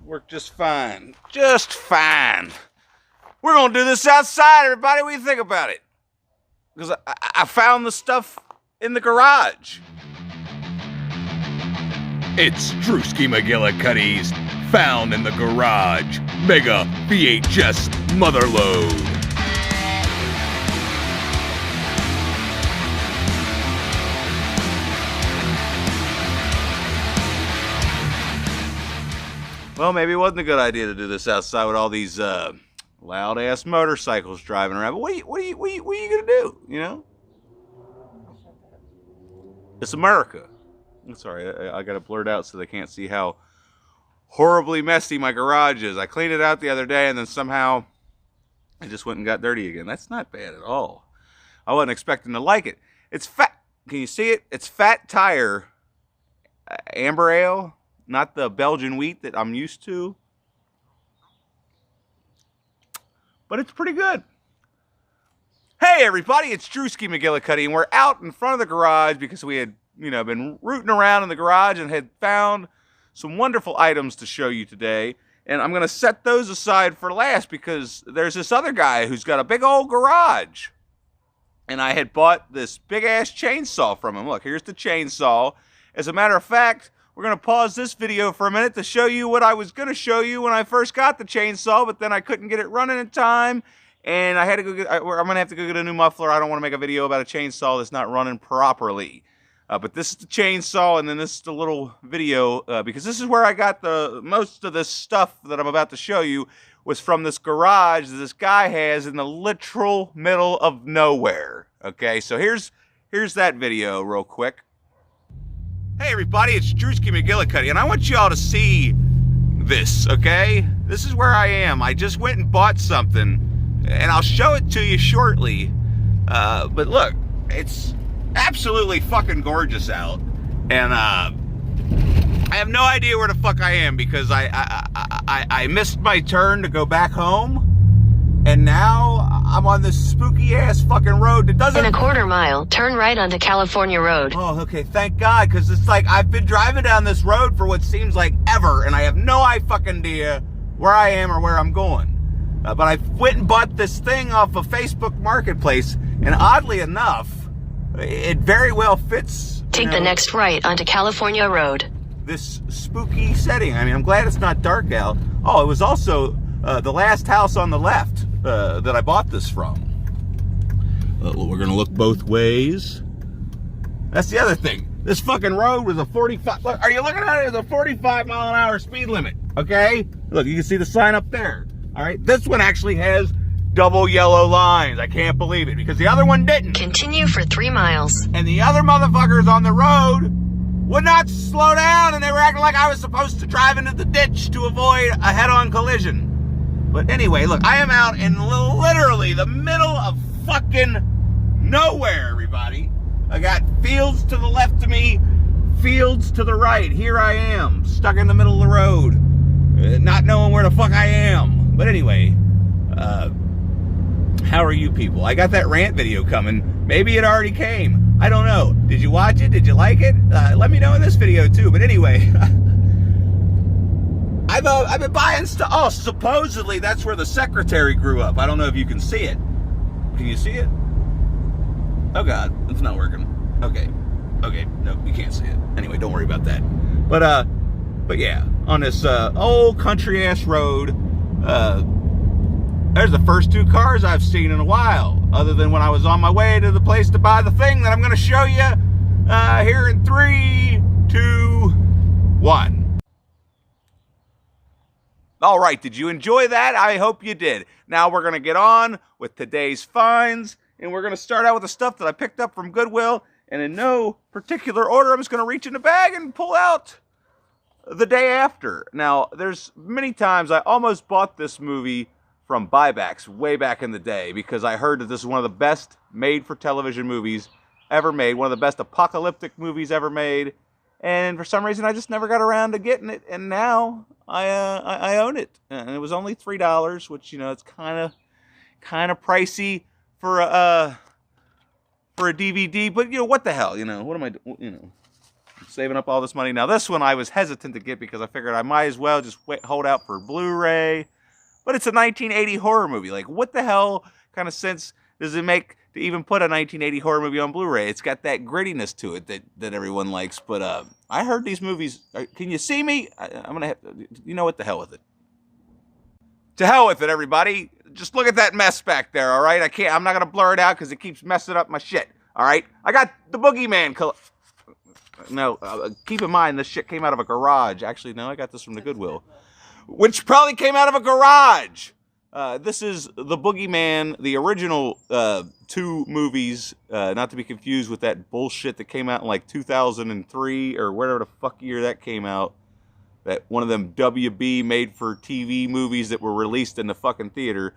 Worked just fine. Just fine. We're going to do this outside, everybody. What do you think about it? Because I found the stuff in the garage. It's Drewski McGillicuddy's Found in the Garage Mega VHS Motherload. Well, maybe it wasn't a good idea to do this outside with all these loud-ass motorcycles driving around. But what are you gonna do? You know, it's America. I'm sorry, I got it blurred out so they can't see how horribly messy my garage is. I cleaned it out the other day, and then somehow it just went and got dirty again. That's not bad at all. I wasn't expecting to like it. It's fat. Can you see it? It's Fat Tire Amber Ale. Not the Belgian wheat that I'm used to. But it's pretty good. Hey everybody, it's Drewski McGillicuddy, and we're out in front of the garage because we had, been rooting around in the garage and had found some wonderful items to show you today. And I'm going to set those aside for last because there's this other guy who's got a big old garage. And I had bought this big-ass chainsaw from him. Look, here's the chainsaw. As a matter of fact, we're going to pause this video for a minute to show you what I was going to show you when I first got the chainsaw, but then I couldn't get it running in time, and I had to go I'm going to have to go get a new muffler. I don't want to make a video about a chainsaw that's not running properly. But this is the chainsaw, and then this is the little video, because this is where I got most of this stuff that I'm about to show you was from this garage that this guy has in the literal middle of nowhere. Okay, so here's that video real quick. Hey everybody, it's Drewski McGillicuddy, and I want you all to see this, okay? This is where I am. I just went and bought something, and I'll show it to you shortly. But look, it's absolutely fucking gorgeous out, and I have no idea where the fuck I am because I missed my turn to go back home, and now I'm on this spooky ass fucking road that doesn't. In a quarter mile, turn right onto California Road. Oh, okay, thank God, because it's like I've been driving down this road for what seems like ever, and I have no fucking idea where I am or where I'm going. But I went and bought this thing off of Facebook Marketplace, and oddly enough, it very well fits. Take the next right onto California Road. This spooky setting. I mean, I'm glad it's not dark out. Oh, it was also the last house on the left that I bought this from. We're gonna look both ways. That's the other thing. This fucking road was a 45. Look, are you looking at it? It's a 45-mile-an-hour speed limit. Okay. Look, you can see the sign up there. All right. This one actually has double yellow lines. I can't believe it because the other one didn't. Continue for 3 miles. And the other motherfuckers on the road would not slow down, and they were acting like I was supposed to drive into the ditch to avoid a head-on collision. But anyway, look, I am out in literally the middle of fucking nowhere, everybody. I got fields to the left of me, fields to the right. Here I am, stuck in the middle of the road, not knowing where the fuck I am. But anyway, how are you people? I got that rant video coming. Maybe it already came. I don't know. Did you watch it? Did you like it? Let me know in this video too. But anyway, I've been buying stuff. Oh, supposedly that's where the secretary grew up. I don't know if you can see it. Can you see it? Oh God, it's not working. Okay, no, you can't see it. Anyway, don't worry about that. But yeah, on this old country ass road, there's the first 2 cars I've seen in a while, other than when I was on my way to the place to buy the thing that I'm going to show you here in 3, 2, 1. All right, did you enjoy that? I hope you did. Now we're going to get on with today's finds, and we're going to start out with the stuff that I picked up from Goodwill, and in no particular order, I'm just going to reach in the bag and pull out the day after. Now, there's many times I almost bought this movie from buybacks way back in the day because I heard that this is one of the best made-for-television movies ever made, one of the best apocalyptic movies ever made, and for some reason I just never got around to getting it, and now I own it, and it was only $3, which it's kind of pricey for a DVD, but what the hell, what am I doing? saving up all this money. Now, this one I was hesitant to get because I figured I might as well just hold out for Blu-ray. But it's a 1980 horror movie. Like, what the hell kind of sense does it make to even put a 1980 horror movie on Blu-ray? It's got that grittiness to it that everyone likes. But I heard these movies. Can you see me? I'm going to have to, you know what, the hell with it. To hell with it, everybody. Just look at that mess back there, all right? I'm not going to blur it out because it keeps messing up my shit, all right? I got the Boogeyman No, keep in mind, this shit came out of a garage. Actually, no, I got this from the Goodwill. Which probably came out of a garage. This is the Boogeyman, the original 2 movies, not to be confused with that bullshit that came out in like 2003 or whatever the fuck year that came out. That one of them WB made-for-TV movies that were released in the fucking theater.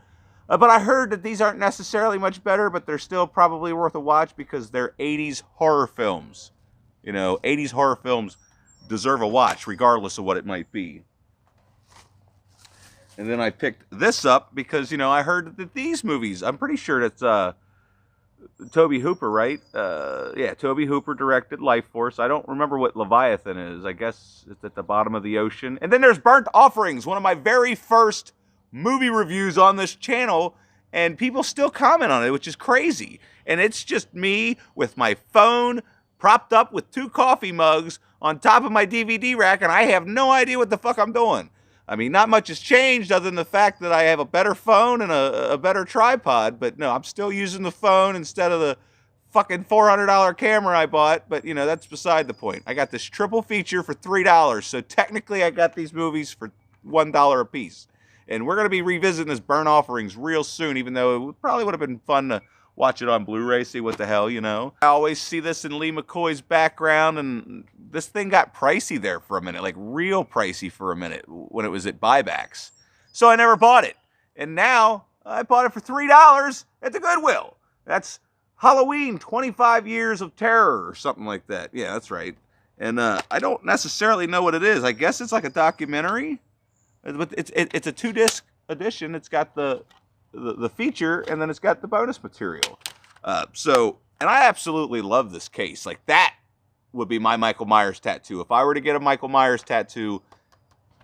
But I heard that these aren't necessarily much better, but they're still probably worth a watch because they're 80s horror films. You know, 80s horror films deserve a watch, regardless of what it might be. And then I picked this up because, you know, I heard that these movies, I'm pretty sure that's Tobe Hooper, right? Yeah, Tobe Hooper directed Life Force. I don't remember what Leviathan is. I guess it's at the bottom of the ocean. And then there's Burnt Offerings, one of my very first movie reviews on this channel, and people still comment on it, which is crazy. And it's just me with my phone propped up with 2 coffee mugs on top of my DVD rack, and I have no idea what the fuck I'm doing. I mean, not much has changed other than the fact that I have a better phone and a better tripod, but no, I'm still using the phone instead of the fucking $400 camera I bought, but, you know, that's beside the point. I got this triple feature for $3, so technically I got these movies for $1 a piece. And we're going to be revisiting this Burnt Offerings real soon, even though it probably would have been fun to watch it on Blu-ray, see what the hell, you know. I always see this in Lee McCoy's background, and this thing got pricey there for a minute, like real pricey for a minute when it was at buybacks. So I never bought it. And now I bought it for $3 at the Goodwill. That's Halloween, 25 Years of Terror or something like that. Yeah, that's right. And I don't necessarily know what it is. I guess it's like a documentary. But it's a 2-disc edition. It's got the feature, and then it's got the bonus material. And I absolutely love this case. Like, that would be my Michael Myers tattoo. If I were to get a Michael Myers tattoo,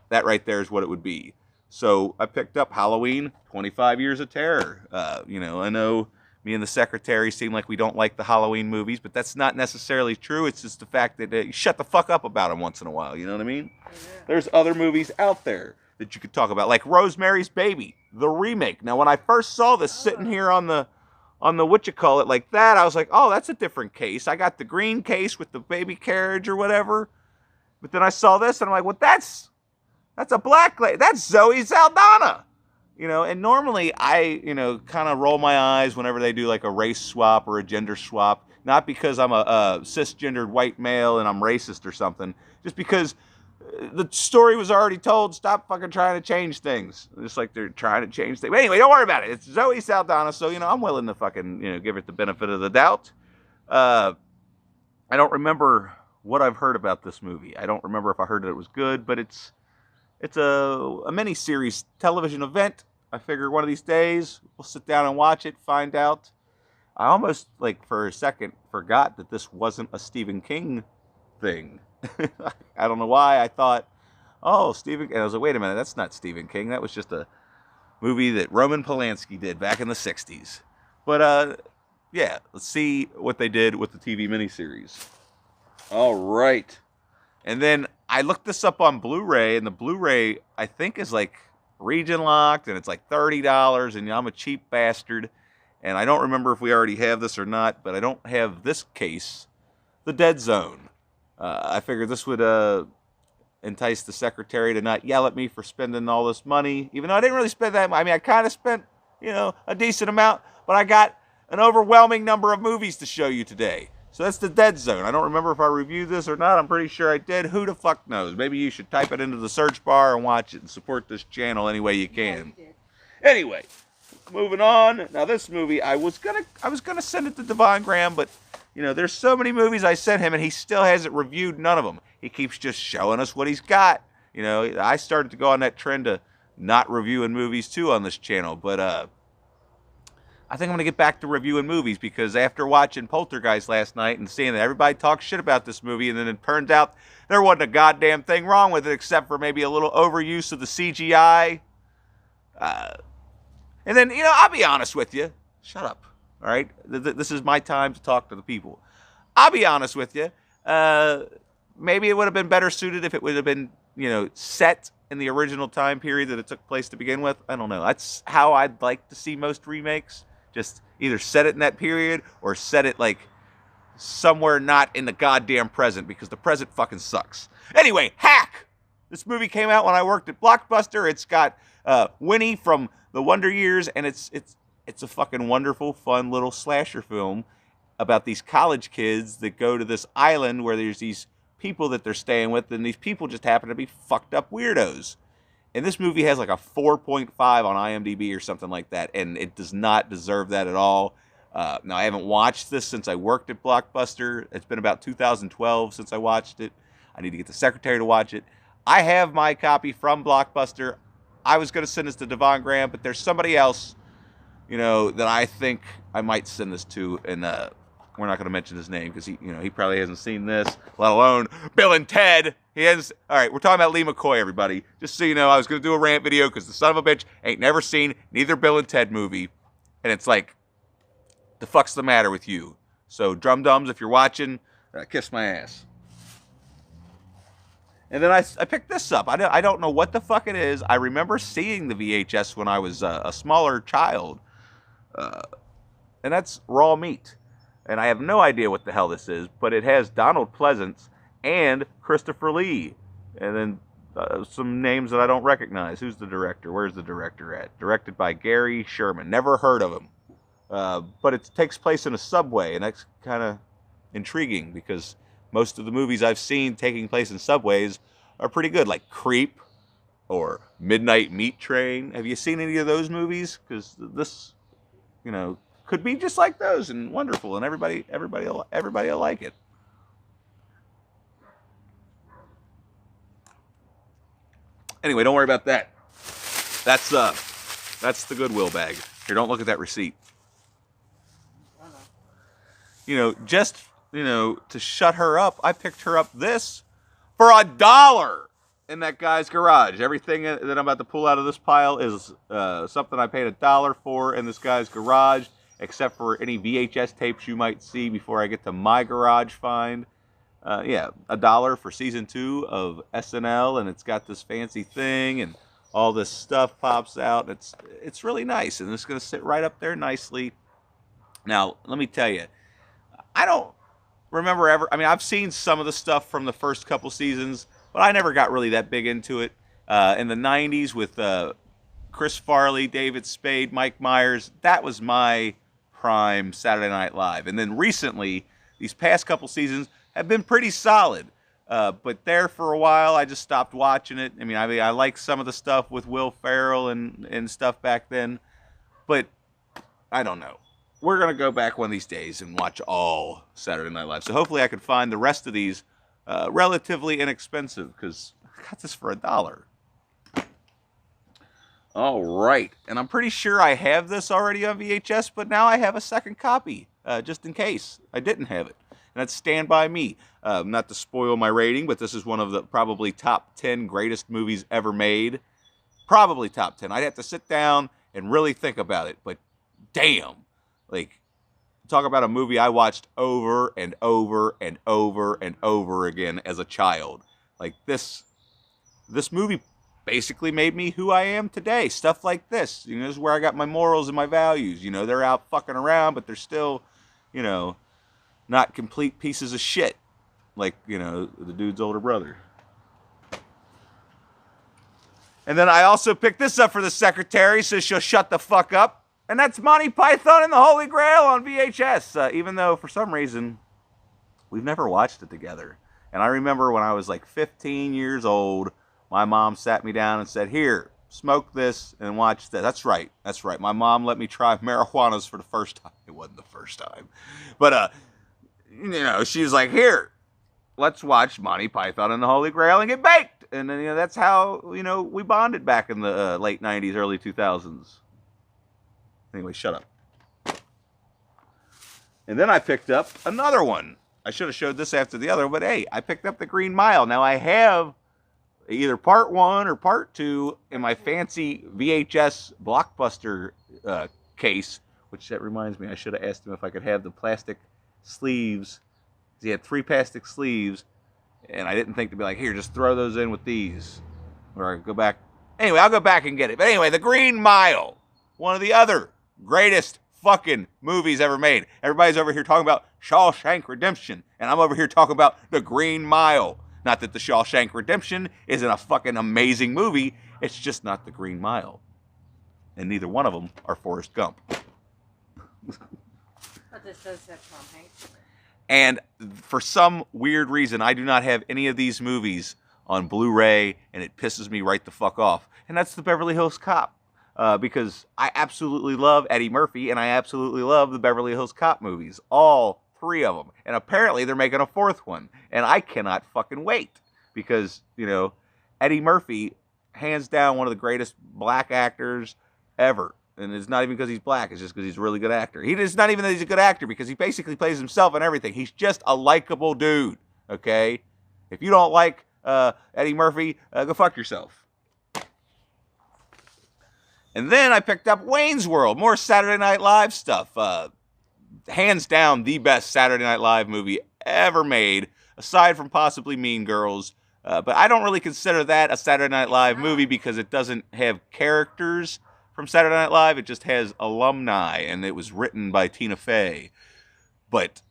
that right there is what it would be. So I picked up Halloween, 25 Years of Terror. You know, I know me and the secretary seem like we don't like the Halloween movies, but that's not necessarily true. It's just the fact that you shut the fuck up about them once in a while. You know what I mean? Yeah. There's other movies out there that you could talk about, like Rosemary's Baby, the remake. Now, when I first saw this sitting here on the whatchamacallit like that, I was like, oh, that's a different case. I got the green case with the baby carriage or whatever. But then I saw this, and I'm like, well, that's a black lady. That's Zoe Saldana. You know, and normally I, you know, kind of roll my eyes whenever they do like a race swap or a gender swap. Not because I'm a cisgendered white male and I'm racist or something. Just because the story was already told. Stop fucking trying to change things. Just like they're trying to change things. But anyway, don't worry about it. It's Zoe Saldana, so, you know, I'm willing to fucking, you know, give it the benefit of the doubt. I don't remember what I've heard about this movie. I don't remember if I heard that it was good, but it's a mini-series television event. I figure one of these days we'll sit down and watch it, find out. I almost, like, for a second forgot that this wasn't a Stephen King thing. I don't know why. I thought, oh, Stephen... And I was like, wait a minute, that's not Stephen King. That was just a movie that Roman Polanski did back in the 60s. But, yeah, let's see what they did with the TV miniseries. All right. And then I looked this up on Blu-ray, and the Blu-ray, I think, is, like, region locked, and it's, like, $30, and I'm a cheap bastard. And I don't remember if we already have this or not, but I don't have this case, The Dead Zone. I figured this would entice the secretary to not yell at me for spending all this money, even though I didn't really spend that much. I mean, I kind of spent, you know, a decent amount, but I got an overwhelming number of movies to show you today. So that's The Dead Zone. I don't remember if I reviewed this or not. I'm pretty sure I did. Who the fuck knows? Maybe you should type it into the search bar and watch it and support this channel any way you can. Anyway, moving on. Now, this movie, I was gonna send it to Devon Graham, but you know, there's so many movies I sent him, and he still hasn't reviewed none of them. He keeps just showing us what he's got. You know, I started to go on that trend to not reviewing movies, too, on this channel. But I think I'm going to get back to reviewing movies, because after watching Poltergeist last night and seeing that everybody talks shit about this movie, and then it turns out there wasn't a goddamn thing wrong with it except for maybe a little overuse of the CGI. And then, I'll be honest with you. Shut up. All right? This is my time to talk to the people. I'll be honest with you. Maybe it would have been better suited if it would have been, set in the original time period that it took place to begin with. I don't know. That's how I'd like to see most remakes. Just either set it in that period or set it like somewhere not in the goddamn present, because the present fucking sucks. Anyway, Hack! This movie came out when I worked at Blockbuster. It's got Winnie from the Wonder Years, and it's a fucking wonderful, fun little slasher film about these college kids that go to this island where there's these people that they're staying with, and these people just happen to be fucked up weirdos. And this movie has like a 4.5 on IMDb or something like that, and it does not deserve that at all. Now, I haven't watched this since I worked at Blockbuster. It's been about 2012 since I watched it. I need to get the secretary to watch it. I have my copy from Blockbuster. I was going to send this to Devon Graham, but there's somebody else, that I think I might send this to, and we're not going to mention his name because he probably hasn't seen this, let alone Bill and Ted. He has. All right, we're talking about Lee McCoy, everybody. Just so you know, I was going to do a rant video because the son of a bitch ain't never seen neither Bill and Ted movie, and it's like, the fuck's the matter with you? So, Drum Dums, if you're watching, kiss my ass. And then I picked this up. I don't know what the fuck it is. I remember seeing the VHS when I was a smaller child, and that's Raw Meat. And I have no idea what the hell this is, but it has Donald Pleasance and Christopher Lee. And then some names that I don't recognize. Who's the director? Where's the director at? Directed by Gary Sherman. Never heard of him. But it takes place in a subway, and that's kind of intriguing because most of the movies I've seen taking place in subways are pretty good, like Creep or Midnight Meat Train. Have you seen any of those movies? Because this, could be just like those and wonderful, and everybody will like it. Anyway, don't worry about that. That's the Goodwill bag. Here, don't look at that receipt. Just to shut her up, I picked her up this for $1 in that guy's garage. Everything that I'm about to pull out of this pile is something I paid $1 for in this guy's garage, except for any VHS tapes you might see before I get to my garage find. $1 for season 2 of SNL, and it's got this fancy thing, and all this stuff pops out. It's really nice, and it's going to sit right up there nicely. Now, let me tell you, I don't remember ever. I've seen some of the stuff from the first couple seasons, but I never got really that big into it. In the 90s with Chris Farley, David Spade, Mike Myers, that was my prime Saturday Night Live. And then recently, these past couple seasons have been pretty solid. But there for a while, I just stopped watching it. I like some of the stuff with Will Ferrell and stuff back then, but I don't know. We're going to go back one of these days and watch all Saturday Night Live. So hopefully I can find the rest of these relatively inexpensive, because I got this for $1. All right. And I'm pretty sure I have this already on VHS, but now I have a second copy, just in case I didn't have it. And that's Stand By Me. Not to spoil my rating, but this is one of the probably top 10 greatest movies ever made. Probably top 10. I'd have to sit down and really think about it, but damn. Like, talk about a movie I watched over and over and over and over again as a child. Like, this movie basically made me who I am today. Stuff like this. This is where I got my morals and my values. They're out fucking around, but they're still, not complete pieces of shit. Like, the dude's older brother. And then I also picked this up for the secretary so she'll shut the fuck up. And that's Monty Python and the Holy Grail on VHS, even though for some reason we've never watched it together. And I remember when I was like 15 years old, my mom sat me down and said, "Here, smoke this and watch that." That's right. My mom let me try marijuanas for the first time. It wasn't the first time. But, she was like, "Here, let's watch Monty Python and the Holy Grail and get baked." And then, that's how, we bonded back in the late 90s, early 2000s. Anyway, shut up. And then I picked up another one. I should have showed this after the other, but hey, I picked up The Green Mile. Now I have either part 1 or part 2 in my fancy VHS Blockbuster case, which that reminds me, I should have asked him if I could have the plastic sleeves. He had 3 plastic sleeves, and I didn't think to be like, here, just throw those in with these. Or I go back. Anyway, I'll go back and get it. But anyway, The Green Mile, one of the other greatest fucking movies ever made. Everybody's over here talking about Shawshank Redemption, and I'm over here talking about The Green Mile. Not that The Shawshank Redemption isn't a fucking amazing movie, it's just not The Green Mile. And neither one of them are Forrest Gump. But this does have Tom Hanks. And for some weird reason, I do not have any of these movies on Blu-ray, and it pisses me right the fuck off. And that's the Beverly Hills Cop. Because I absolutely love Eddie Murphy, and I absolutely love the Beverly Hills Cop movies. All 3 of them. And apparently they're making a 4th one. And I cannot fucking wait. Because, you know, Eddie Murphy, hands down, one of the greatest black actors ever. And it's not even because he's black, it's just because he's a really good actor. It's not even that he's a good actor, because he basically plays himself and everything. He's just a likable dude, okay? If you don't like Eddie Murphy, go fuck yourself. And then I picked up Wayne's World, more Saturday Night Live stuff. Hands down, the best Saturday Night Live movie ever made, aside from possibly Mean Girls. But I don't really consider that a Saturday Night Live movie because it doesn't have characters from Saturday Night Live. It just has alumni, and it was written by Tina Fey. But,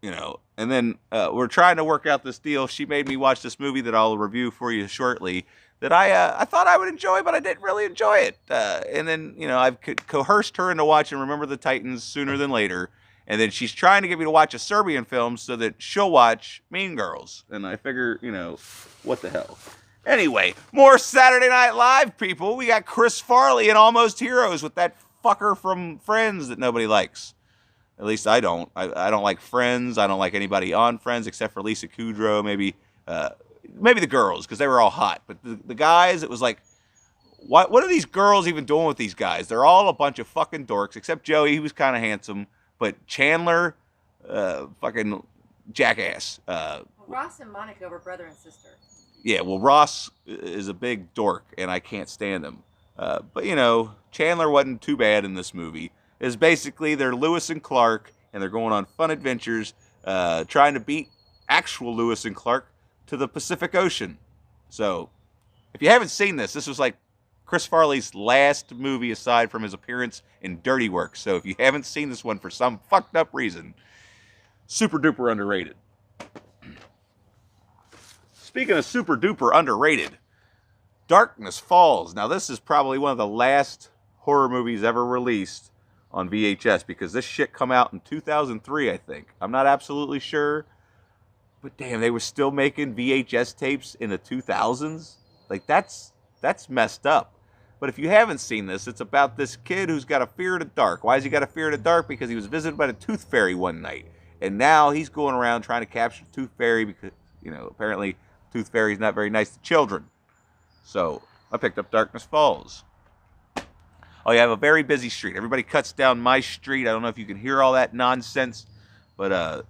you know, and then we're trying to work out this deal. She made me watch this movie that I'll review for you shortly that I thought I would enjoy, but I didn't really enjoy it. And then, you know, I've coerced her into watching Remember the Titans sooner than later. And then she's trying to get me to watch a Serbian film so that she'll watch Mean Girls. And I figure, you know, what the hell. Anyway, more Saturday Night Live, people. We got Chris Farley in Almost Heroes with that fucker from Friends that nobody likes. At least I don't. I don't like Friends. I don't like anybody on Friends except for Lisa Kudrow, maybe the girls, because they were all hot. But the guys, it was like, what are these girls even doing with these guys? They're all a bunch of fucking dorks, except Joey, he was kind of handsome. But Chandler, fucking jackass. Well, Ross and Monica were brother and sister. Yeah, well, Ross is a big dork, and I can't stand him. But, you know, Chandler wasn't too bad in this movie. It's basically they're Lewis and Clark, and they're going on fun adventures, trying to beat actual Lewis and Clark to the Pacific Ocean. So, if you haven't seen this, this was like Chris Farley's last movie aside from his appearance in Dirty Work. So, if you haven't seen this one for some fucked up reason, super duper underrated. Speaking of super duper underrated, Darkness Falls. Now, this is probably one of the last horror movies ever released on VHS because this shit come out in 2003, I think. I'm not absolutely sure, but damn, they were still making VHS tapes in the 2000s. Like, that's messed up. But if you haven't seen this, it's about this kid who's got a fear of the dark. Why has he got a fear of the dark? Because he was visited by the Tooth Fairy one night. And now he's going around trying to capture the Tooth Fairy because, you know, apparently Tooth Fairy's not very nice to children. So I picked up Darkness Falls. Oh, you have a very busy street. Everybody cuts down my street. I don't know if you can hear all that nonsense, but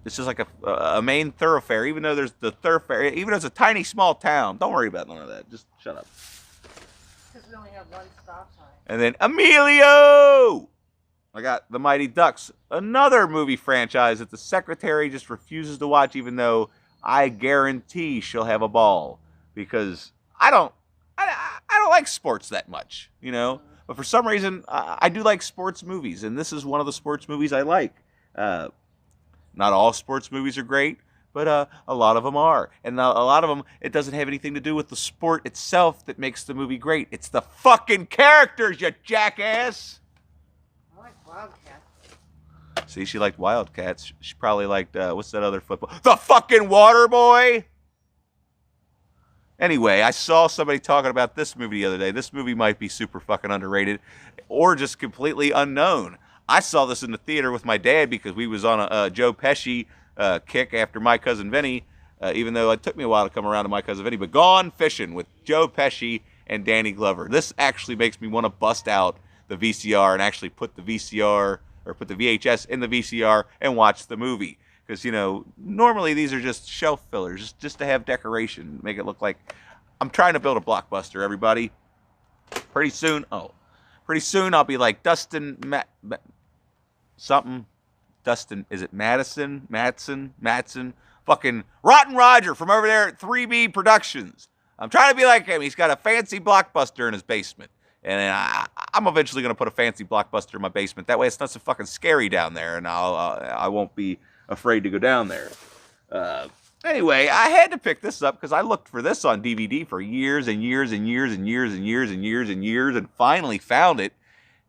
it's just like a main thoroughfare. Even though there's the thoroughfare, even though it's a tiny, small town, don't worry about none of that. Just shut up. Because we only have one stop sign. And then Emilio! I got The Mighty Ducks, another movie franchise that the secretary just refuses to watch, even though I guarantee she'll have a ball. Because I don't like sports that much, you know? But for some reason, I do like sports movies, and this is one of the sports movies I like. Not all sports movies are great, but a lot of them are. And a lot of them, it doesn't have anything to do with the sport itself that makes the movie great. It's the fucking characters, you jackass! I like Wildcats. See, she liked Wildcats. She probably liked, what's that other football? The fucking Water Boy! Anyway, I saw somebody talking about this movie the other day. This movie might be super fucking underrated or just completely unknown. I saw this in the theater with my dad because we was on a Joe Pesci kick after My Cousin Vinny, even though it took me a while to come around to My Cousin Vinny. But Gone Fishing with Joe Pesci and Danny Glover. This actually makes me want to bust out the VCR and actually put the VCR or put the VHS in the VCR and watch the movie. Because, you know, normally these are just shelf fillers, just to have decoration, make it look like I'm trying to build a blockbuster, everybody. Pretty soon I'll be like Dustin something. Dustin, is it Madison? Matson? Fucking Rotten Roger from over there at 3B Productions. I'm trying to be like him. He's got a fancy blockbuster in his basement. And I'm eventually going to put a fancy blockbuster in my basement. That way it's not so fucking scary down there, and I won't be afraid to go down there. Anyway, I had to pick this up because I looked for this on DVD for years and years and years and years and years and years and years and finally found it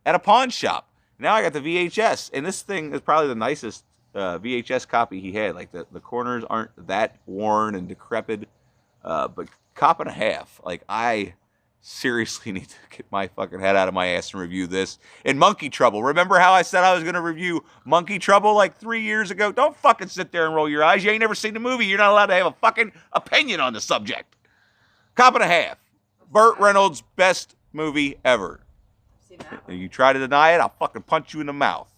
at a pawn shop. Now I got the VHS, and this thing is probably the nicest VHS copy he had. Like, the corners aren't that worn and decrepit, but cop and a half. Like, I seriously need to get my fucking head out of my ass and review this. And Monkey Trouble. Remember how I said I was going to review Monkey Trouble like 3 years ago? Don't fucking sit there and roll your eyes. You ain't never seen the movie. You're not allowed to have a fucking opinion on the subject. Cop and a half. Burt Reynolds' best movie ever. Seen that one. You try to deny it, I'll fucking punch you in the mouth.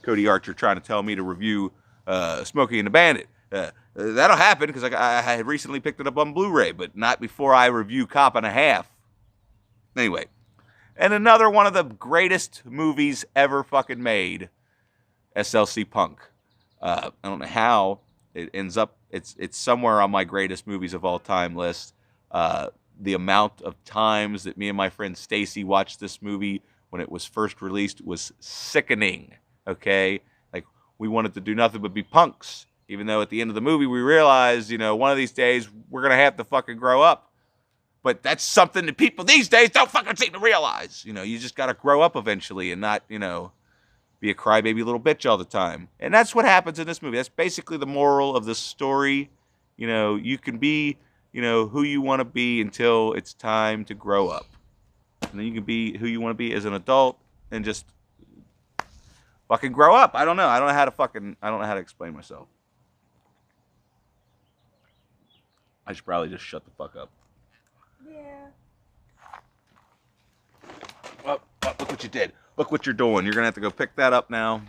Cody Archer trying to tell me to review Smokey and the Bandit. That'll happen because I had recently picked it up on Blu-ray, but not before I review Cop and a Half. Anyway, and another one of the greatest movies ever fucking made, SLC Punk. I don't know how it ends up. It's somewhere on my greatest movies of all time list. The amount of times that me and my friend Stacy watched this movie when it was first released was sickening. Okay, like, we wanted to do nothing but be punks. Even though at the end of the movie we realized, you know, one of these days we're going to have to fucking grow up. But that's something that people these days don't fucking seem to realize. You know, you just got to grow up eventually and not, you know, be a crybaby little bitch all the time. And that's what happens in this movie. That's basically the moral of the story. You know, you can be, you know, who you want to be until it's time to grow up. And then you can be who you want to be as an adult and just fucking grow up. I don't know. I don't know how to explain myself. I should probably just shut the fuck up. Yeah. Well, look what you did. Look what you're doing. You're going to have to go pick that up now.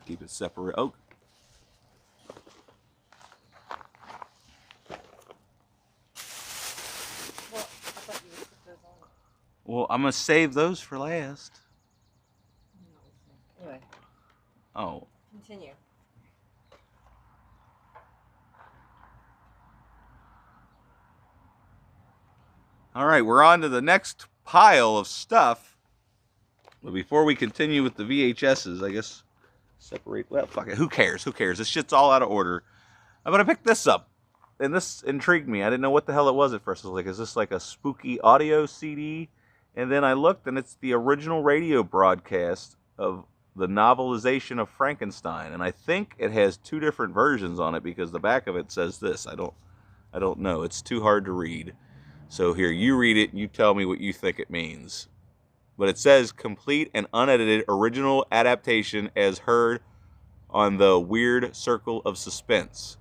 Keep it separate. Oh. Well, I thought you would put those on. Well, I'm going to save those for last. Anyway, Oh. continue. All right, we're on to the next pile of stuff. But before we continue with the VHSs, I guess separate. Well, fuck it. Who cares? Who cares? This shit's all out of order. I'm going to pick this up. And this intrigued me. I didn't know what the hell it was at first. I was like, is this like a spooky audio CD? And then I looked, and it's the original radio broadcast of the novelization of Frankenstein. And I think it has two different versions on it because the back of it says this. I don't know. It's too hard to read. So here, you read it and you tell me what you think it means. But it says complete and unedited original adaptation as heard on the Weird Circle of Suspense.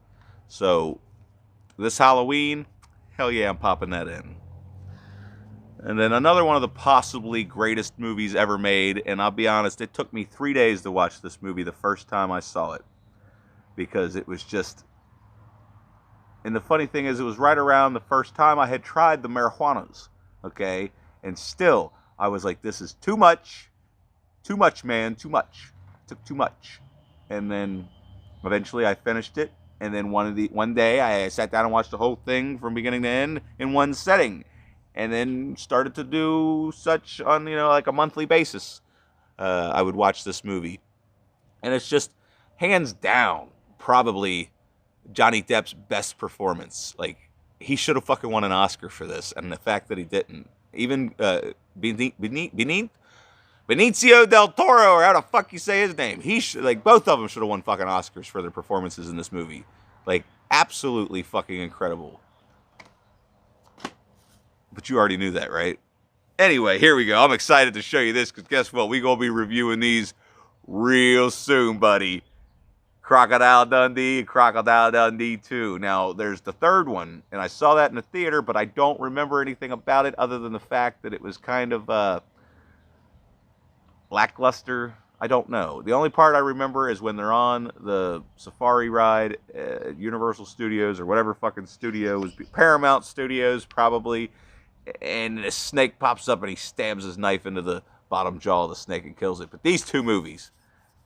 So this Halloween, hell yeah, I'm popping that in. And then another one of the possibly greatest movies ever made, and I'll be honest, it took me 3 days to watch this movie the first time I saw it. Because it was just... And the funny thing is, it was right around the first time I had tried the marijuanas, okay? And still, I was like, this is too much. Too much, man, too much. Took too much. And then eventually I finished it. And then one day I sat down and watched the whole thing from beginning to end in one setting. And then started to do such on, you know, like a monthly basis. I would watch this movie. And it's just, hands down, probably Johnny Depp's best performance. Like, he should have fucking won an Oscar for this, and the fact that he didn't. Even Benicio del Toro, or how the fuck you say his name, like, both of them should have won fucking Oscars for their performances in this movie. Like, absolutely fucking incredible. But you already knew that, right? Anyway, here we go. I'm excited to show you this, because guess what? We're going to be reviewing these real soon, buddy. Crocodile Dundee, Crocodile Dundee 2. Now, there's the third one, and I saw that in the theater, but I don't remember anything about it other than the fact that it was kind of lackluster. I don't know. The only part I remember is when they're on the safari ride at Universal Studios or whatever fucking studio was, Paramount Studios probably, and a snake pops up and he stabs his knife into the bottom jaw of the snake and kills it. But these two movies,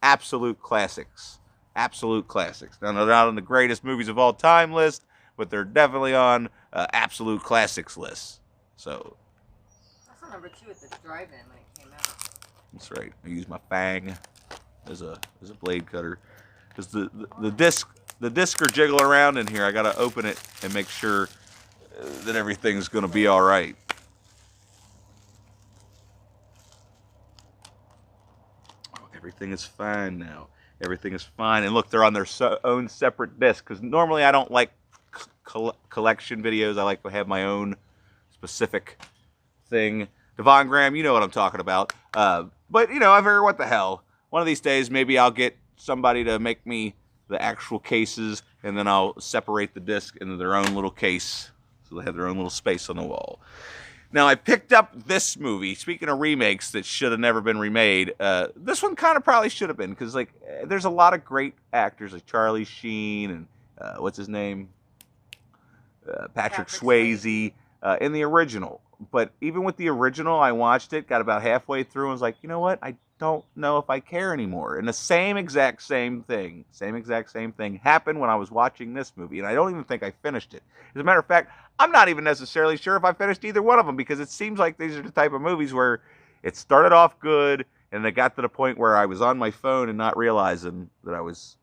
absolute classics. Absolute classics. Now, they're not on the greatest movies of all time list, but they're definitely on absolute classics list. So. I saw number 2 at the drive-in when it came out. That's right. I use my fang as a blade cutter. Because the disc are jiggling around in here. I gotta open it and make sure that everything's gonna be all right. Oh, everything is fine now. Everything is fine. And look, they're on their own separate disc. Because normally I don't like collection videos. I like to have my own specific thing. Devon Graham, you know what I'm talking about. But, you know, I figure, what the hell? One of these days, maybe I'll get somebody to make me the actual cases, and then I'll separate the disc into their own little case, so they have their own little space on the wall. Now, I picked up this movie, speaking of remakes that should have never been remade, this one kind of probably should have been, because, like, there's a lot of great actors, like Charlie Sheen, and, what's his name? Patrick Swayze, in the original. But even with the original, I watched it, got about halfway through, and was like, you know what? I don't know if I care anymore. And the same exact same thing happened when I was watching this movie, and I don't even think I finished it. As a matter of fact, I'm not even necessarily sure if I finished either one of them, because it seems like these are the type of movies where it started off good, and it got to the point where I was on my phone and not realizing that I was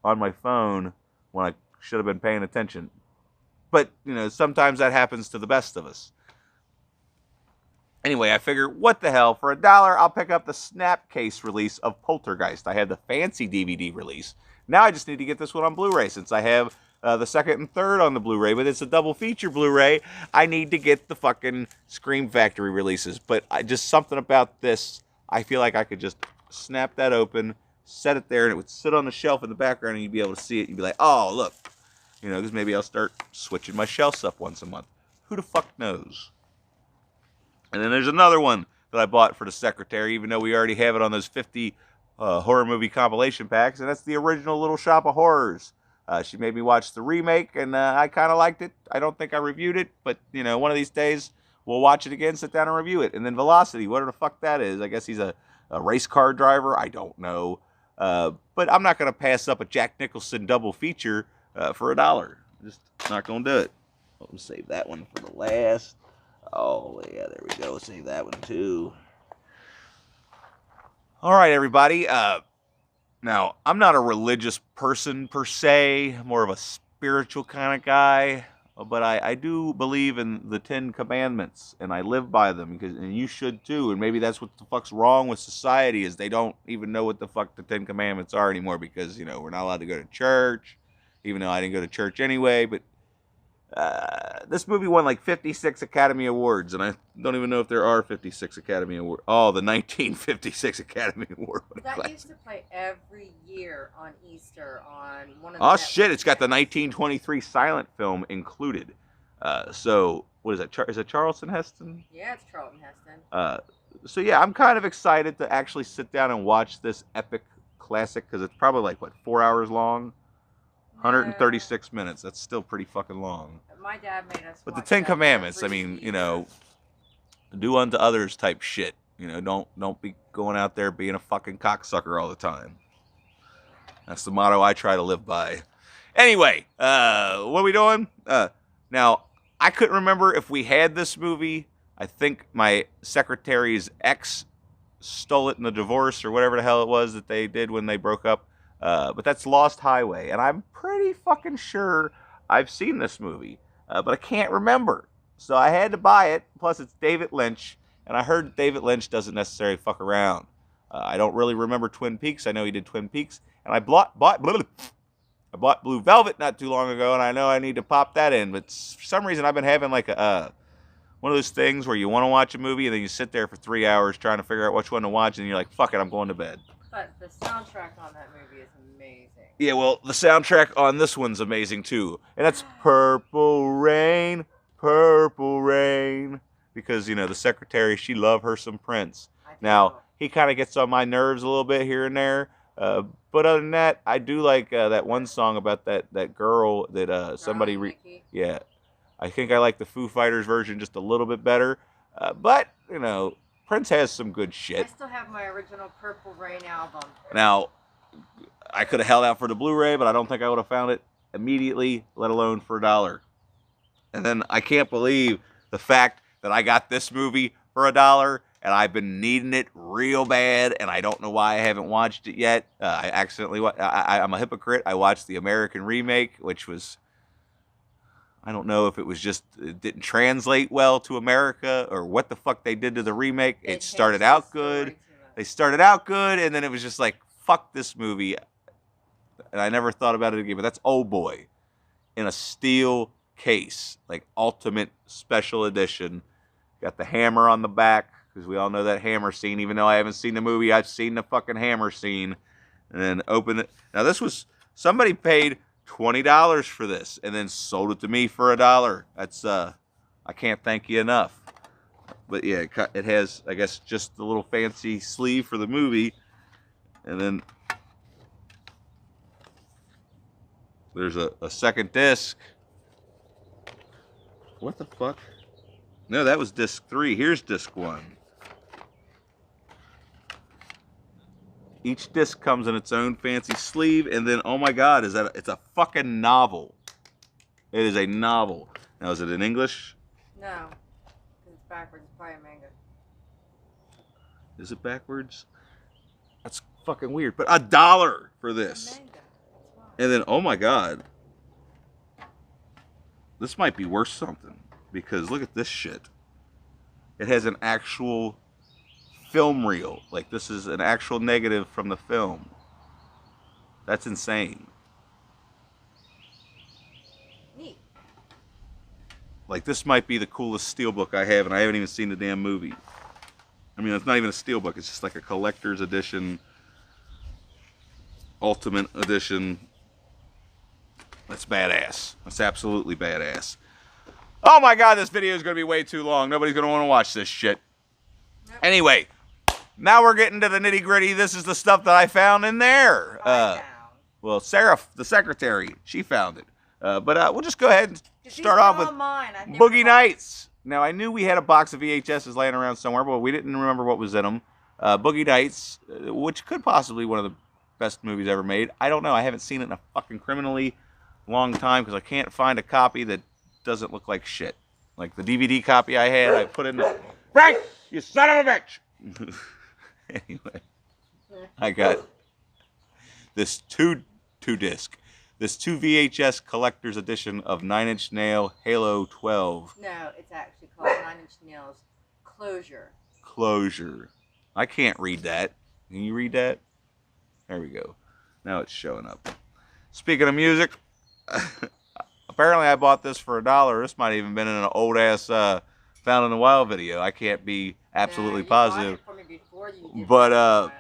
on my phone when I should have been paying attention. But, you know, sometimes that happens to the best of us. Anyway, I figure, what the hell? For $1, I'll pick up the Snapcase release of Poltergeist. I had the fancy DVD release. Now I just need to get this one on Blu-ray, since I have the second and third on the Blu-ray, but it's a double feature Blu-ray. I need to get the fucking Scream Factory releases. But just something about this, I feel like I could just snap that open, set it there, and it would sit on the shelf in the background, and you'd be able to see it. You'd be like, oh, look. You know, because maybe I'll start switching my shelves up once a month. Who the fuck knows? And then there's another one that I bought for the secretary, even though we already have it on those 50 horror movie compilation packs, and that's the original Little Shop of Horrors. She made me watch the remake, and I kind of liked it. I don't think I reviewed it, but, you know, one of these days we'll watch it again, sit down and review it. And then Velocity, whatever the fuck that is. I guess he's a race car driver. I don't know. But I'm not going to pass up a Jack Nicholson double feature for $1. Just not going to do it. I'll save that one for the last. Oh, yeah, there we go. Save that one, too. All right, everybody. Now, I'm not a religious person, per se. I'm more of a spiritual kind of guy. But I do believe in the 10 Commandments, and I live by them, and you should, too. And maybe that's what the fuck's wrong with society, is they don't even know what the fuck the 10 Commandments are anymore, because, you know, we're not allowed to go to church, even though I didn't go to church anyway, but this movie won like 56 Academy Awards, and I don't even know if there are 56 Academy Awards. Oh, the 1956 Academy Award. That used to play every year on Easter on one of the Oh, shit, it's got the 1923 silent film included. So, what is that? Is it Charlton Heston? Yeah, it's Charlton Heston. So, yeah, I'm kind of excited to actually sit down and watch this epic classic, because it's probably like, what, 4 hours long? 136 minutes. That's still pretty fucking long. My dad made us. But the 10 Commandments, I mean, you know, do unto others type shit. You know, don't be going out there being a fucking cocksucker all the time. That's the motto I try to live by. Anyway, what are we doing? Now, I couldn't remember if we had this movie. I think my secretary's ex stole it in the divorce or whatever the hell it was that they did when they broke up. But that's Lost Highway, and I'm pretty fucking sure I've seen this movie, but I can't remember. So I had to buy it, plus it's David Lynch, and I heard David Lynch doesn't necessarily fuck around. I don't really remember Twin Peaks. I know he did Twin Peaks, and I bought Blue Velvet not too long ago, and I know I need to pop that in, but for some reason I've been having like one of those things where you want to watch a movie, and then you sit there for 3 hours trying to figure out which one to watch, and you're like, fuck it, I'm going to bed. But the soundtrack on that movie is amazing. Yeah, well, the soundtrack on this one's amazing too. And that's Purple Rain, Purple Rain. Because, the secretary, she loved her some Prince. Now, he kind of gets on my nerves a little bit here and there. But other than that, I do like that one song about that girl that somebody... yeah, I think I like the Foo Fighters version just a little bit better. But, Prince has some good shit. I still have my original Purple Rain album. Now, I could have held out for the Blu-ray, but I don't think I would have found it immediately, let alone for $1. And then I can't believe the fact that I got this movie for $1, and I've been needing it real bad, and I don't know why I haven't watched it yet. I accidentally, I'm a hypocrite. I watched the American remake, which was, I don't know if it was just, it didn't translate well to America, or what the fuck they did to the remake. It started out good. They started out good, and then it was just like, fuck this movie. And I never thought about it again, but that's Old Boy in a steel case, like ultimate special edition. Got the hammer on the back, because we all know that hammer scene. Even though I haven't seen the movie, I've seen the fucking hammer scene. And then open it. Now this was, somebody paid $20 for this and then sold it to me for $1. That's, I can't thank you enough. But yeah, it has, I guess, just the little fancy sleeve for the movie. And then there's a second disc. What the fuck? No, that was disc 3. Here's disc 1. Each disc comes in its own fancy sleeve, and then, oh my God, it's a fucking novel. It is a novel. Now, is it in English? No, because it's backwards. It's probably a manga. Is it backwards? That's fucking weird. But $1 for this. And then, oh my God. This might be worth something. Because look at this shit. It has an actual film reel. Like, this is an actual negative from the film. That's insane. Neat. Like, this might be the coolest steelbook I have, and I haven't even seen the damn movie. I mean, it's not even a steelbook. It's just like a collector's edition, ultimate edition. That's badass. That's absolutely badass. Oh my God, this video is going to be way too long. Nobody's going to want to watch this shit. Nope. Anyway, now we're getting to the nitty gritty. This is the stuff that I found in there. Well, Sarah, the secretary, she found it. But we'll just go ahead and start off with Boogie Nights. Now, I knew we had a box of VHSs laying around somewhere, but we didn't remember what was in them. Boogie Nights, which could possibly be one of the best movies ever made. I don't know. I haven't seen it in a fucking criminally long time because I can't find a copy that doesn't look like shit. Like the DVD copy I had, I put in the... Frank, you son of a bitch! Anyway, I got this two disc. This 2 VHS collector's edition of 9 Inch Nail Halo 12. No, it's actually called 9 Inch Nails Closure. Closure. I can't read that. Can you read that? There we go. Now it's showing up. Speaking of music, apparently I bought this for $1. This might have even been in an old ass Found in the Wild video. I can't be absolutely positive. Bought it for me before you did but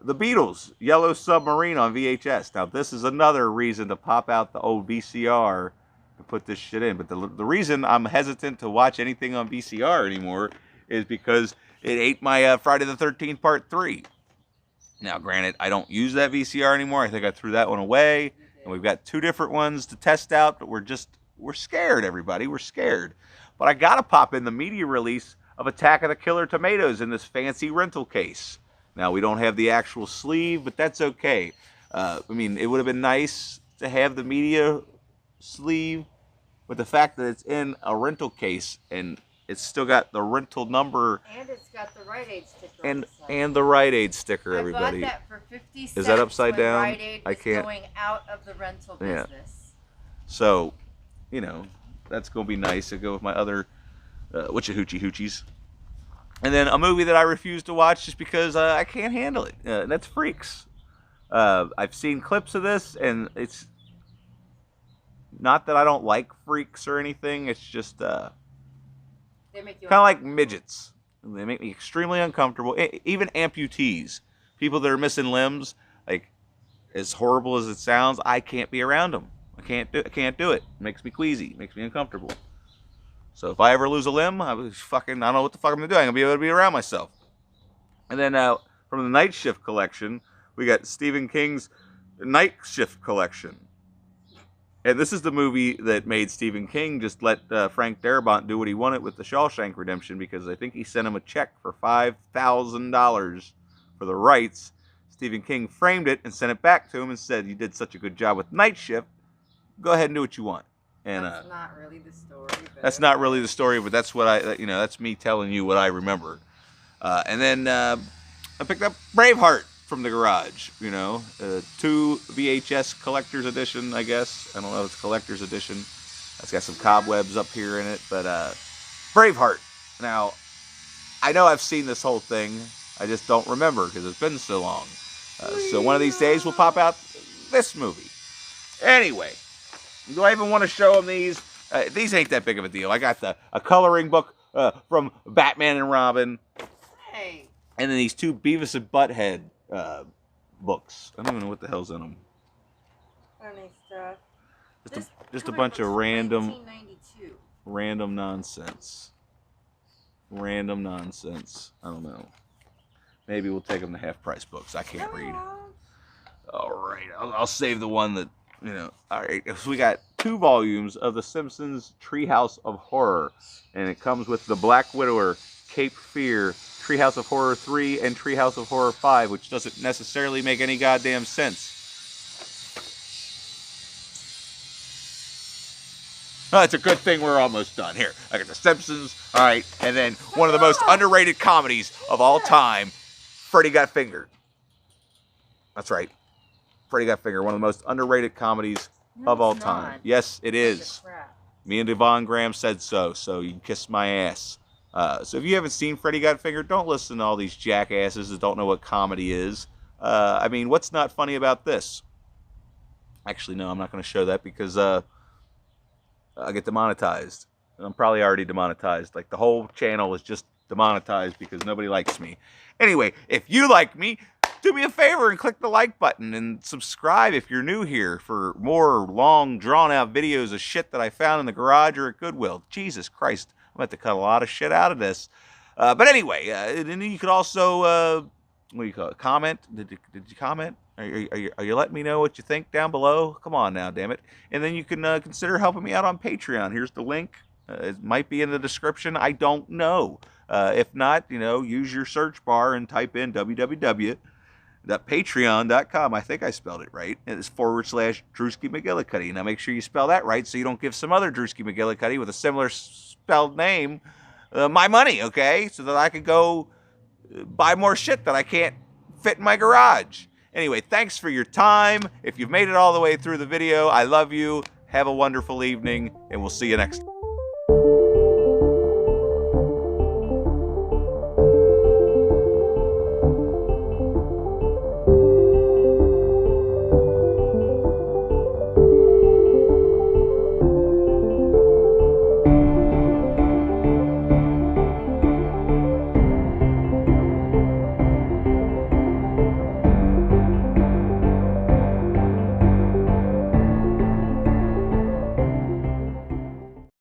the Beatles, Yellow Submarine on VHS. Now this is another reason to pop out the old VCR and put this shit in. But the reason I'm hesitant to watch anything on VCR anymore is because it ate my Friday the 13th Part 3. Now, granted, I don't use that VCR anymore. I think I threw that one away. And we've got 2 different ones to test out, but we're scared, everybody. We're scared. But I got to pop in the media release of Attack of the Killer Tomatoes in this fancy rental case. Now, we don't have the actual sleeve, but that's okay. I mean, it would have been nice to have the media sleeve, but the fact that it's in a rental case and it's still got the rental number. And it's got the Rite Aid sticker. And the Rite Aid sticker, everybody. I bought that for 50 cents. Is that upside down? Rite Aid was going out of the rental business. Yeah. So, that's going to be nice to go with my other hoochies. And then a movie that I refuse to watch just because I can't handle it. That's Freaks. I've seen clips of this, and it's not that I don't like freaks or anything. It's just kind of like midgets. They make me extremely uncomfortable. Even amputees, people that are missing limbs, like as horrible as it sounds, I can't be around them. I can't do it. It makes me queasy. It makes me uncomfortable. So if I ever lose a limb, I don't know what the fuck I'm gonna do. I'm gonna be able to be around myself. And then from the Night Shift collection, we got Stephen King's Night Shift collection. And this is the movie that made Stephen King just let Frank Darabont do what he wanted with the Shawshank Redemption, because I think he sent him a check for $5,000 for the rights. Stephen King framed it and sent it back to him and said, "You did such a good job with Night Shift. Go ahead and do what you want." And that's not really the story. That's not really the story, but that's what that's me telling you what I remember. And then I picked up Braveheart from the garage, 2 VHS collector's edition, I guess. I don't know if it's collector's edition. It's got some cobwebs up here in it, but Braveheart. Now, I know I've seen this whole thing. I just don't remember because it's been so long. So one of these days we'll pop out this movie. Anyway, do I even want to show them these? These ain't that big of a deal. I got a coloring book from Batman and Robin. Hey. And then these 2 Beavis and Butthead books. I don't even know what the hell's in them. Funny stuff. Just a bunch of random 1992. random nonsense. Random nonsense. I don't know. Maybe we'll take them to half-price books. I can't read. All right. I'll save the one that, All right. So we got 2 volumes of The Simpsons Treehouse of Horror. And it comes with The Black Widower, Cape Fear, Treehouse of Horror 3, and Treehouse of Horror 5, which doesn't necessarily make any goddamn sense. Oh, it's a good thing we're almost done. Here, I got The Simpsons, all right, and then one of the most underrated comedies of all time, Freddy Got Finger. That's right. Freddy Got Finger, one of the most underrated comedies of all time. Yes, it is. Me and Devon Graham said so you can kiss my ass. So if you haven't seen Freddy Got Finger, don't listen to all these jackasses that don't know what comedy is. I mean, what's not funny about this? Actually, no, I'm not going to show that because I'll get demonetized. I'm probably already demonetized. Like, the whole channel is just demonetized because nobody likes me. Anyway, if you like me, do me a favor and click the like button and subscribe if you're new here for more long, drawn-out videos of shit that I found in the garage or at Goodwill. Jesus Christ. I'm going to have to cut a lot of shit out of this. But anyway, and you could also, what do you call it, comment? Did you comment? Are you letting me know what you think down below? Come on now, damn it. And then you can consider helping me out on Patreon. Here's the link. It might be in the description. I don't know. If not, use your search bar and type in www.patreon.com. I think I spelled it right. It's /Drewski McGillicuddy. Now make sure you spell that right so you don't give some other Drewski McGillicuddy with a similar spelled name my money, okay? So that I could go buy more shit that I can't fit in my garage. Anyway, thanks for your time. If you've made it all the way through the video, I love you. Have a wonderful evening, and we'll see you next time.